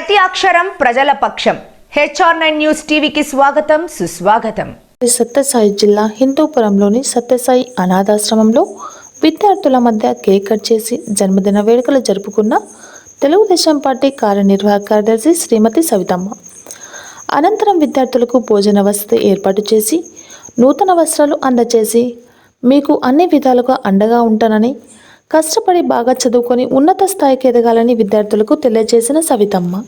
ప్రతి అక్షరం ప్రజల పక్షం. HR9 న్యూస్ టీవీకి స్వాగతం, సుస్వాగతం. సత్యసాయి జిల్లా హిందూపురంలోని సత్యసాయి అనాథాశ్రమంలో విద్యార్థుల మధ్య కేక్ కట్ చేసి జన్మదిన వేడుకలు జరుపుకున్న తెలుగుదేశం పార్టీ కార్యనిర్వాహక కార్యదర్శి శ్రీమతి సవితమ్మ. అనంతరం విద్యార్థులకు భోజన వసతి ఏర్పాటు చేసి నూతన వస్త్రాలు అందజేసి మీకు అన్ని విధాలుగా అండగా ఉంటానని, కష్టపడి బాగా చదువుకొని ఉన్నత స్థాయికి ఎదగాలని విద్యార్థులకు తెలియజేసిన సవితమ్మ.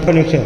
Conexión,